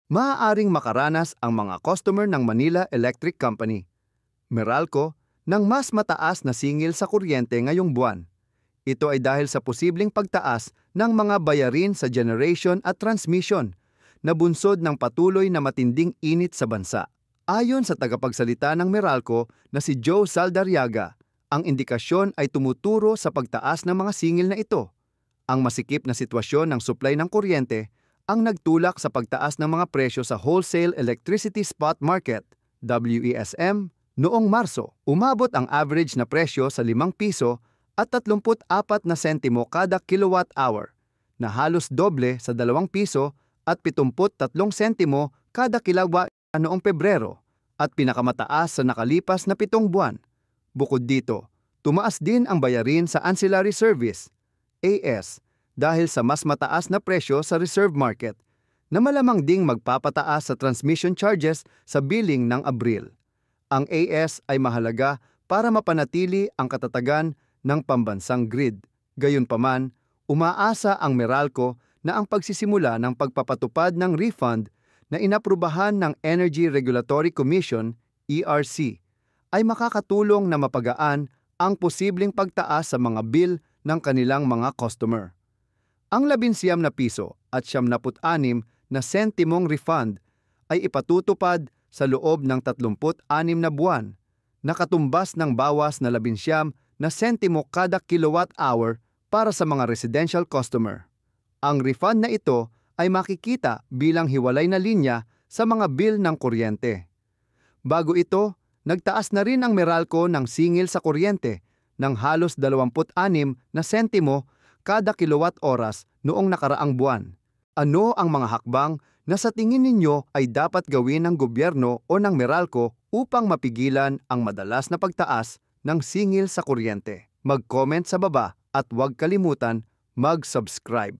Maaaring makaranas ang mga customer ng Manila Electric Company, Meralco, ng mas mataas na singil sa kuryente ngayong buwan. Ito ay dahil sa posibleng pagtaas ng mga bayarin sa generation at transmission na bunsod ng patuloy na matinding init sa bansa. Ayon sa tagapagsalita ng Meralco na si Joe Saldarriaga, ang indikasyon ay tumuturo sa pagtaas ng mga singil na ito. Ang masikip na sitwasyon ng supply ng kuryente ang nagtulak sa pagtaas ng mga presyo sa Wholesale Electricity Spot Market, WESM, noong Marso. Umabot ang average na presyo sa 5 piso at 34 na sentimo kada kilowatt hour, na halos doble sa 2 piso at 73 sentimo kada kilowatt noong Pebrero at pinakamataas sa nakalipas na 7 buwan. Bukod dito, tumaas din ang bayarin sa Ancillary Service, AS, dahil sa mas mataas na presyo sa reserve market na malamang ding magpapataas sa transmission charges sa billing ng Abril. Ang AS ay mahalaga para mapanatili ang katatagan ng pambansang grid. Gayunpaman, umaasa ang Meralco na ang pagsisimula ng pagpapatupad ng refund na inaprubahan ng Energy Regulatory Commission, ERC, ay makakatulong na mapagaan ang posibleng pagtaas sa mga bill ng kanilang mga customer. Ang 19 na piso at 76 na sentimong refund ay ipatutupad sa loob ng 36 na buwan, na katumbas ng bawas na 19 na sentimo kada kilowatt hour para sa mga residential customer. Ang refund na ito ay makikita bilang hiwalay na linya sa mga bill ng kuryente. Bago ito, nagtaas na rin ang Meralco ng singil sa kuryente ng halos 26 na sentimo kada kilowatt oras noong nakaraang buwan. Ano ang mga hakbang na sa tingin ninyo ay dapat gawin ng gobyerno o ng Meralco upang mapigilan ang madalas na pagtaas ng singil sa kuryente? Mag-comment sa baba at huwag kalimutan mag-subscribe.